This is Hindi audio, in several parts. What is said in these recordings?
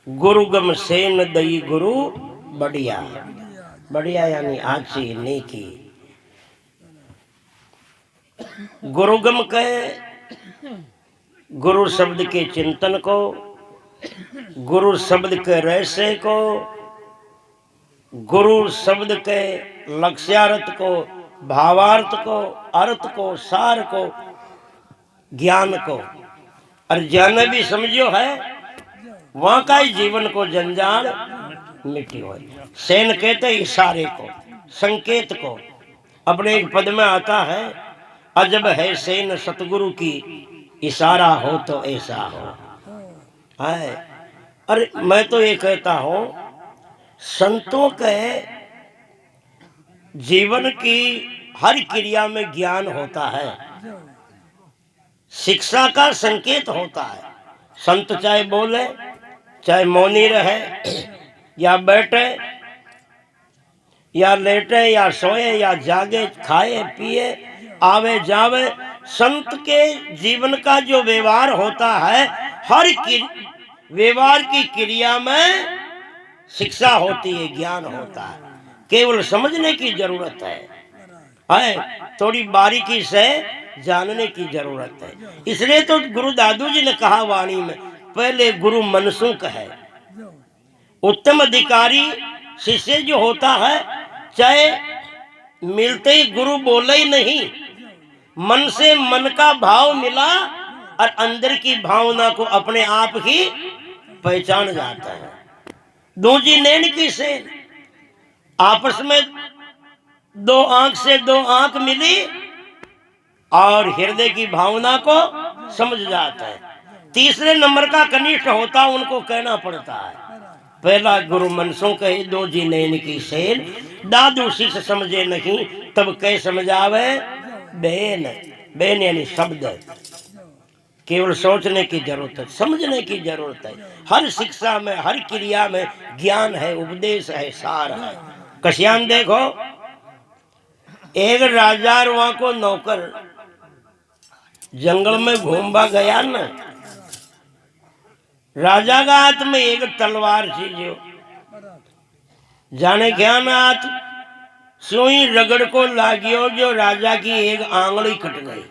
गुरु गम सेन दई गुरु बढ़िया। बढ़िया यानी अच्छी नेकी। गुरुगम कहे गुरु शब्द के चिंतन को, गुरु शब्द के रहस्य को, गुरु शब्द के लक्ष्यार्थ को, भावार्थ को, अर्थ को, सार को, ज्ञान को। और ज्ञान भी समझो है वहां का ही जीवन को जंजाल मिटी हो। सेन कहते इशारे को, संकेत को। अपने एक पद में आता है अजब है सेन सतगुरु की, इशारा हो तो ऐसा हो है। अरे मैं तो ये कहता हूं संतों के जीवन की हर क्रिया में ज्ञान होता है, शिक्षा का संकेत होता है। संत चाहे बोले, चाहे मौनी रहे, या बैठे, या लेटे, या सोए, या जागे, खाए पिए, आवे जावे, संत के जीवन का जो व्यवहार होता है, हर व्यवहार की क्रिया में शिक्षा होती है, ज्ञान होता है। केवल समझने की जरूरत है, थोड़ी बारीकी से जानने की जरूरत है। इसलिए तो गुरु दादू जी ने कहा वाणी में, पहले गुरु मनसुख है। उत्तम अधिकारी शिष्य जो होता है, चाहे मिलते ही गुरु बोले ही नहीं, मन से मन का भाव मिला और अंदर की भावना को अपने आप ही पहचान जाता है। दूजी नैन की से आपस में दो आंख से दो आंख मिली और हृदय की भावना को समझ जाता है। तीसरे नंबर का कनिष्ठ होता उनको कहना पड़ता है। पहला गुरु मनसों कहे, दो जी नैन की सेन, दादू शिष्य समझे नहीं तब कह समझावे बेन। बेन यानी शब्द। केवल सोचने की जरूरत है, समझने की जरूरत है। हर शिक्षा में, हर क्रिया में ज्ञान है, उपदेश है, सार है। कश्यान देखो, एक राजा वहां को नौकर जंगल में घूमवा गया न, राजा का हाथ में एक तलवार थी, जो जाने क्या ना हाथ सुई रगड़ को लागियो, जो राजा की एक आंगली कट गई।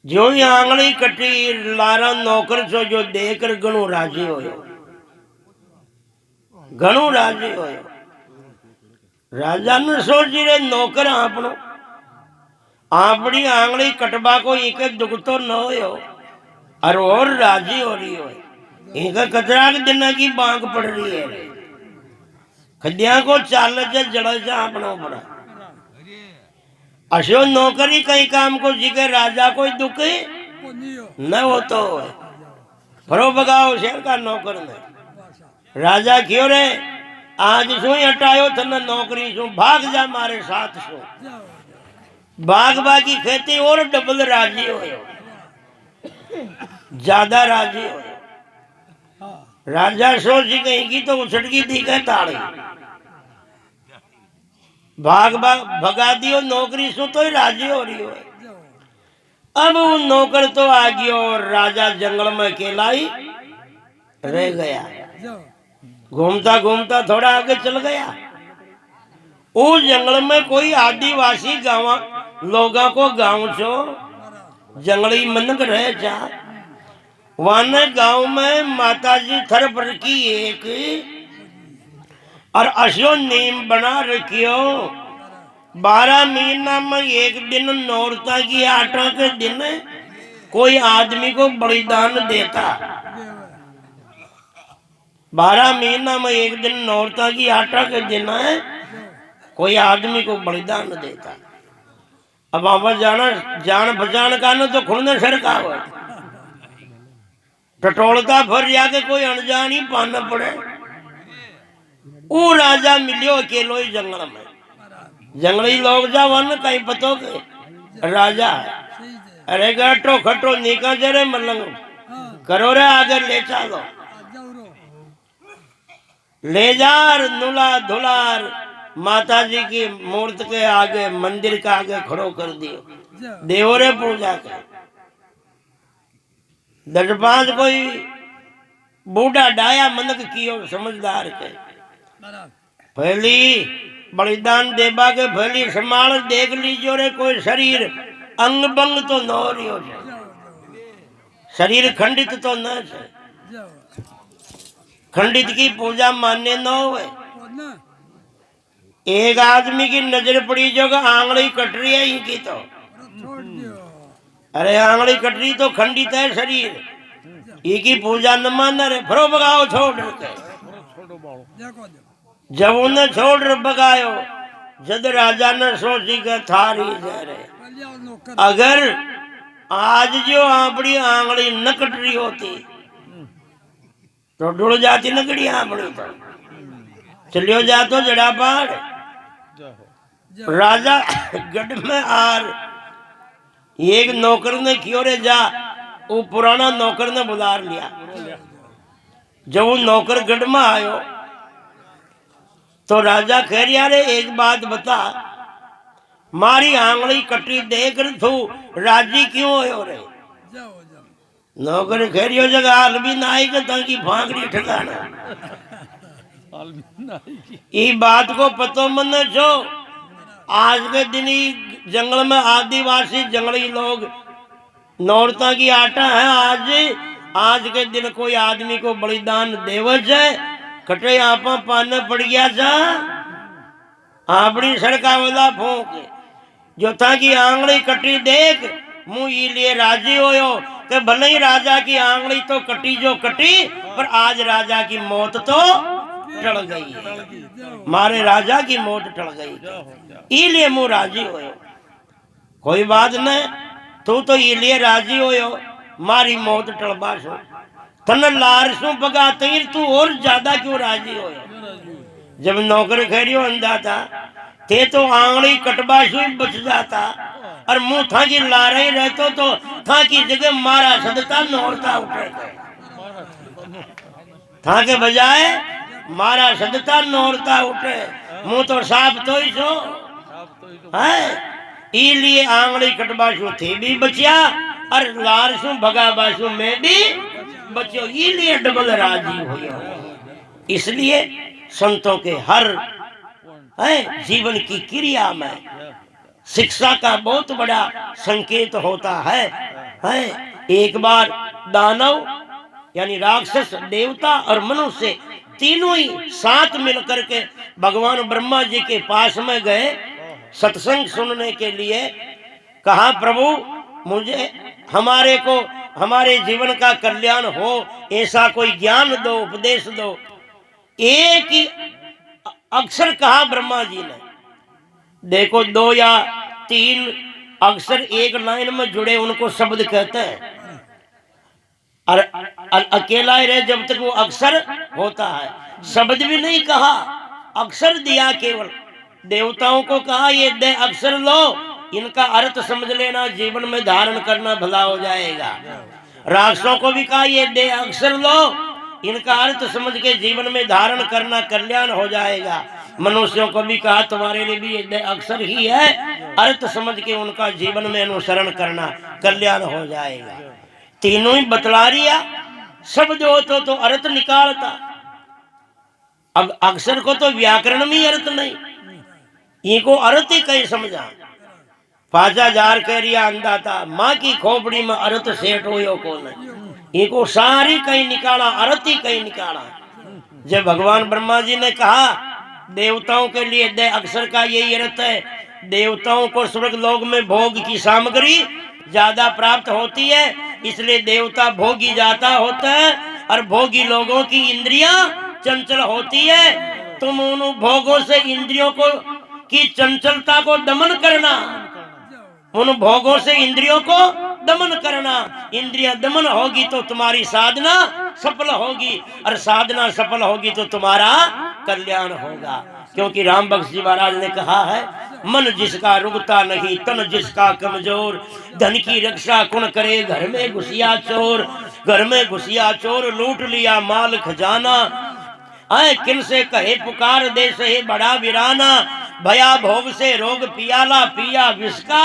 जो ही आंगली कटी, लारा नौकर छो जो देखकर घणो राजी होयो, घणो राजी होयो। राजा ने सोची रे नौकर आपनो आपनी आंगली कटबा को एक दुख तो न होयो और राजी हो रही हो। इनका कचरा के दिन की बांग पड़ रही है, खदिया को चाल जड़ा जा अपना पड़ा। अशो नौकरी कई काम को जिके राजा कोई दुख न हो तो फरो बगाओ शेर का नौकर ने। राजा क्यों रे आज शू हटायो थने नौकरी शू, भाग जा मारे साथ शू। बाग बागी खेती और डबल राजी हो, ज्यादा राजी हो। राजा सोच गई की तो उछटकी दी के ताड़ी, भाग भाग भगा दियो नौकरी सु तो ही राजी हो रही हो। अब वो नौकर तो आ गयो और राजा जंगल में अकेला ही रह गया। घूमता घूमता थोड़ा आगे चल गया। उस जंगल में कोई आदिवासी गांव लोगों को गांव छो जंगली मनक रहे जा। वहां गांव में माताजी थरप रखी एक और अशो नीम बना रखियो। 12 महीना में एक दिन नौरता की आटा के दिन कोई आदमी को बलिदान देता। 12 महीना में एक दिन नौरता की आटा के दिन कोई आदमी को बलिदान देता। अब आप जान पहचान का न तो खुलने सरका हो टटोलता फिर जाके कोई अनजान ही पाना पड़े। वो राजा मिलियो अकेलो ही जंगल में। जंगली लोग जा वन कहीं पतो के राजा है। अरे गटो खटो निका जरे मलंग करो रे आगे ले चलो, ले जार नुला धुलार माता जी की मूर्ति के आगे मंदिर के आगे खड़ो कर दियो। देवरे पूजा कर 10-5 कोई बूढ़ा डाया मनक कियो समझदार के पहली बलिदान देवा के पहली संभाल देख लीजिए रे कोई शरीर अंग बंग तो न हो शरीर खंडित तो न है खंडित की पूजा मान्य न हो। एक आदमी की नजर पड़ी जो आंगली कट रही है इनकी तो अरे आंगली कट रही तो खंडित है शरीर इनकी पूजा न मान रहे फरो बगाओ छोड़ के जब उन्हें छोड़ बगायो जद राजा ने सोची के थारी जा रहे अगर आज जो आपड़ी आंगली न कट रही होती तो डुल जाती नकड़ी आंगली तो चलियो जा तो जड़ा पहाड़ राजा गढ़ में आर एक नौकर ने क्यों रे जा वो पुराना नौकर ने बुला लिया। जब वो नौकर गढ़ में आयो तो राजा कह रहा रे एक बात बता मारी आंगली कटी देख तू राजी क्यों हो रे। नौकर कह रही हो जगह हाल भी ना आई ताकि भांगड़ी ठिकाना ये बात को पतो मन छो आज के दिन ही जंगल में आदिवासी जंगली लोग नौरता की आटा है। आज के दिन कोई आदमी को बलिदान देवज है कटे आपा पाने पड़ गया जा आपड़ी सड़का वाला फूक जो था कि आंगली कटी देख मुंह ये लिए राजी होयो कि भले ही राजा की आंगली तो कटी जो कटी पर आज राजा की मौत तो टल गई मारे राजा की मौत टल गई इलिए मुंह राजी होयो कोई बात नहीं तू तो इलिए राजी होयो मारी मौत टलबा सो तन लारसों बगा तीर तू और ज्यादा क्यों राजी हो। जब नौकर खैरियो अंधा था थे तो आंगली कटबा से बच जाता और मुंह था की लार ही रहतो तो था की जगह मारा सदता नौरता उठे था के बजाय मारा सदता नौरता उठे मुंह तो साफ तो ही सो है इसलिए आंगली कटबा सो थे भी बचिया और लार सु भगा बासु में भी बच्चों इसलिए डबल राजी हुए। इसलिए संतों के हर जीवन की क्रिया में शिक्षा का बहुत बड़ा संकेत होता है। एक बार दानव यानी राक्षस देवता और मनुष्य तीनों ही साथ मिलकर के भगवान ब्रह्मा जी के पास में गए सत्संग सुनने के लिए। कहा प्रभु मुझे हमारे को हमारे जीवन का कल्याण हो ऐसा कोई ज्ञान दो उपदेश दो। एक ही अक्षर कहा ब्रह्मा जी ने देखो 2 या 3 अक्षर एक लाइन में जुड़े उनको शब्द कहते हैं और अकेला ही रहे जब तक वो अक्षर होता है। शब्द भी नहीं कहा अक्षर दिया केवल देवताओं को कहा ये 2 अक्षर लो इनका अर्थ समझ लेना जीवन में धारण करना भला हो जाएगा। राक्षसों को भी कहा ये 2 अक्षर लो इनका अर्थ समझ के जीवन में धारण करना कल्याण हो जाएगा। मनुष्यों को भी कहा तुम्हारे लिए भी ये 2 अक्षर ही है अर्थ समझ के उनका जीवन में अनुसरण करना कल्याण हो जाएगा। तीनों ही बतला रिया शब्द हो तो अर्थ निकालता। अब अक्षर को तो व्याकरण में अर्थ नहीं इनको अर्थ ही कहीं समझा। 5000 कह रिया अंधा था माँ की खोपड़ी में अर्थ सेठ हो कौन इनको सारी कहीं निकाला अर्थ ही कहीं निकाला। जब भगवान ब्रह्मा जी ने कहा देवताओं के लिए 2 अक्षर का यही अर्थ है देवताओं को स्वर्ग लोक में भोग की सामग्री ज्यादा प्राप्त होती है इसलिए देवता भोगी जाता होता है और भोगी लोगों की इंद्रियां चंचल होती है। तुम उन भोगों से इंद्रियों को की चंचलता को दमन करना उन भोगों से इंद्रियों को दमन करना। इंद्रिया दमन होगी तो तुम्हारी साधना सफल होगी और साधना सफल होगी तो तुम्हारा कल्याण होगा। क्योंकि राम बख्श जी महाराज ने कहा है मन जिसका रुकता नहीं तन जिसका कमजोर धन की रक्षा कौन करे घर में घुसिया चोर। घर में घुसिया चोर लूट लिया माल खजाना आए किन से कहे पुकार दे से बड़ा वीराना भया भोग से रोग पियाला पिया विषका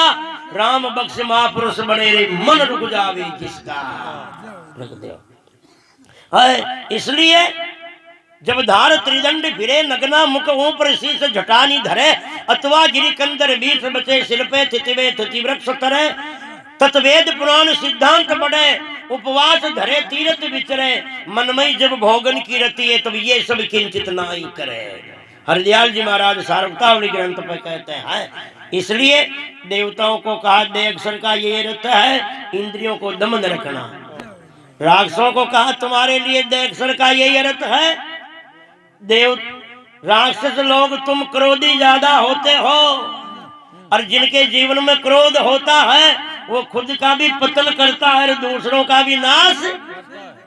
राम बख्श महापुरुष बने रे मन रुक जावे जिसका। रख दो है। इसलिए जब धार त्रिदंड फिरे नगना मुख ऊपर शीस झटानी धरे अथवा गिरी कंदर बीस बचे सिर पे तितिवे तिथि वृक्ष तरे तत्वेद पुराण सिद्धांत बढ़े उपवास धरे तीरथ विचरे मनमई जब भोगन की रति है तब ये सब किंचित नाई करे। हरदयाल जी महाराज सार्वतावली ग्रंथ पे कहते हैं इसलिए देवताओं को कहा दे अक्षर का ये रथ है इंद्रियों को दमन रखना। राक्षसों को कहा तुम्हारे लिए दे अक्षर का ये रथ है। देव राक्षस लोग तुम क्रोधी ज्यादा होते हो और जिनके जीवन में क्रोध होता है वो खुद का भी पतन करता है और दूसरों का भी नाश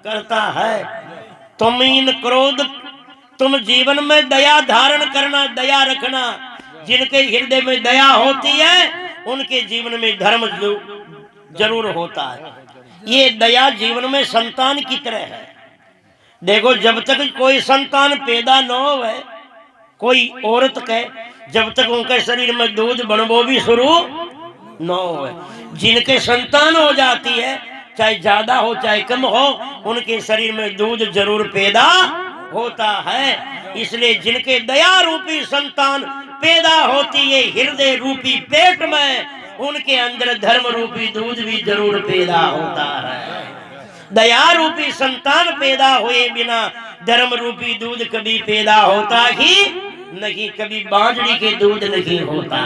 करता है। तुम इन क्रोध तुम जीवन में दया धारण करना दया रखना। जिनके हृदय में दया होती है उनके जीवन में धर्म जरूर होता है। ये दया जीवन में संतान की तरह है। देखो जब तक कोई संतान पैदा न हो कोई औरत के जब तक उनके शरीर में दूध बनबो भी शुरू न हो। जिनके संतान हो जाती है चाहे ज्यादा हो चाहे कम हो उनके शरीर में दूध जरूर पैदा होता है। इसलिए जिनके दया रूपी संतान पैदा होती है हृदय रूपी पेट में उनके अंदर धर्म रूपी दूध भी जरूर पैदा होता है। दया रूपी संतान पैदा हुए बिना धर्म रूपी दूध कभी पैदा होता ही नहीं, कभी बांझड़ी के दूध नहीं होता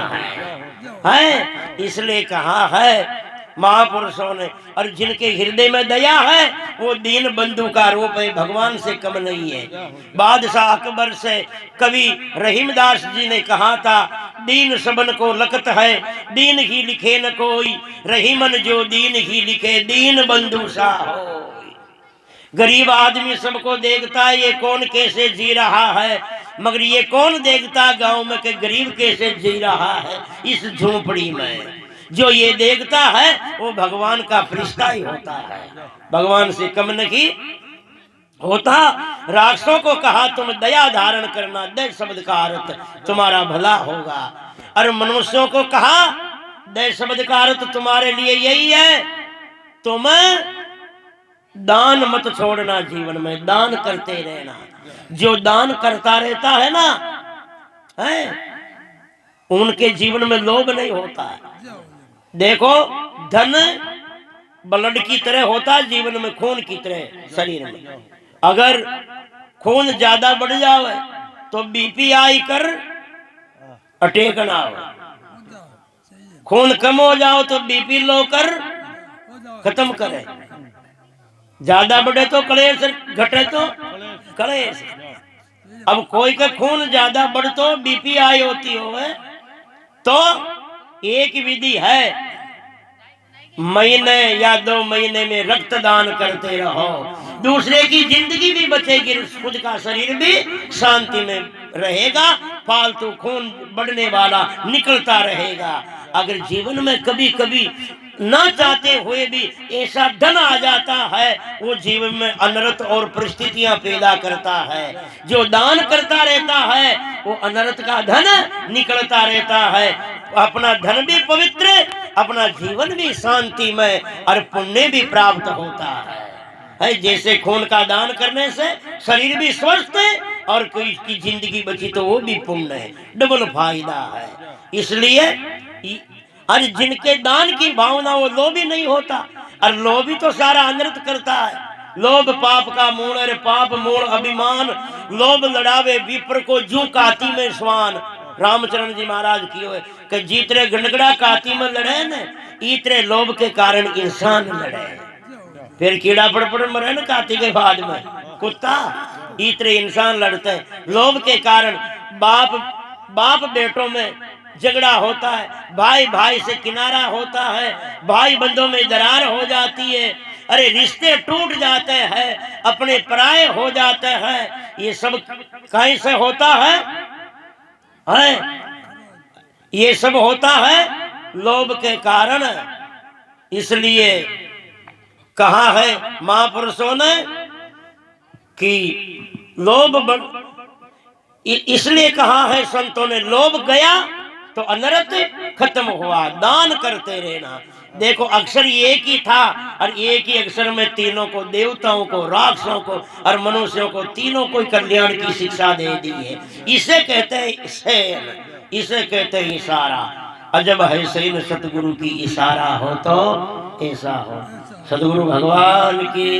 है। इसलिए कहा है महापुरुषों ने और जिनके हृदय में दया है वो दीन बंधु का रूप है, भगवान से कम नहीं है। बादशाह अकबर से कवि रहीमदास जी ने कहा था दीन सबन को लखत है दीन ही लिखे न कोई रहीमन जो दीन ही लिखे दीन बंधु सा हो। गरीब आदमी सबको देखता है ये कौन कैसे जी रहा है मगर ये कौन देखता गांव में कि गरीब कैसे जी रहा है इस झोपड़ी में। जो ये देखता है वो भगवान का फरिश्ता ही होता है, भगवान से कम नहीं होता। राक्षसों को कहा तुम दया धारण करना दय शब्द का अर्थ तुम्हारा भला होगा और मनुष्यों को कहा दय शब्द का अर्थ तुम्हारे लिए यही है तुम दान मत छोड़ना, जीवन में दान करते रहना। जो दान करता रहता है ना है उनके जीवन में लोभ नहीं होता है। देखो धन ब्लड की तरह होता है जीवन में खून की तरह शरीर में। अगर खून ज्यादा बढ़ जाए तो बीपी आई कर अटैक ना हो, खून कम हो जाओ तो बीपी लो कर खत्म करे, ज्यादा बढ़े तो कलेश घटे तो कलेश। अब कोई का खून ज्यादा बढ़ तो बीपी आई होती हो तो एक विधि है महीने या 2 महीने में रक्तदान करते रहो, दूसरे की जिंदगी भी बचेगी, खुद का शरीर भी शांति में रहेगा, फालतू खून बढ़ने वाला निकलता रहेगा। अगर जीवन में कभी कभी ना चाहते हुए भी ऐसा धन आ जाता है वो जीवन में अनर्थ और परिस्थितियां पैदा करता है। जो दान करता रहता है वो अनर्थ का धन निकलता रहता है, अपना धन भी पवित्र अपना जीवन भी शांति में और पुण्य भी प्राप्त होता है। जैसे खून का दान करने से शरीर भी स्वस्थ है और कोई की जिंदगी बची तो वो भी पुण्य है, डबल फायदा है। इसलिए और जिनके दान की भावना वो लोभी नहीं होता और लोभी तो सारा अनर्थ करता है। लोभ पाप का मूल अरे पाप मूल अभिमान लोभ लड़ावे विप्र को जू काती में स्वान। रामचरण जी महाराज की हो कि जीतरे गणगड़ा काती में लड़े न इतरे लोभ के कारण इंसान लड़े, फिर कीड़ा पड़ मरे न काती के बाद में कुत्ता, इतरे इंसान लड़ते हैं लोभ के कारण। बाप बेटों में झगड़ा होता है, भाई भाई से किनारा होता है, भाई बंधों में दरार हो जाती है, अरे रिश्ते टूट जाते हैं, अपने पराये हो जाते हैं। ये सब कहीं से होता है ये सब होता है लोभ के कारण। इसलिए कहा है महापुरुषों ने कि लोभ इसलिए कहा है संतों ने लोभ गया तो अनर्थ खत्म हुआ। दान करते रहना। देखो अक्षर एक ही था और एक ही अक्षर में तीनों को, देवताओं को, राक्षसों को और मनुष्यों को, तीनों को कल्याण की शिक्षा दे दी है। इसे कहते हैं सेन, इसे कहते हैं इशारा। अजब है सेन सतगुरु की इशारा हो तो ऐसा हो। सतगुरु भगवान की।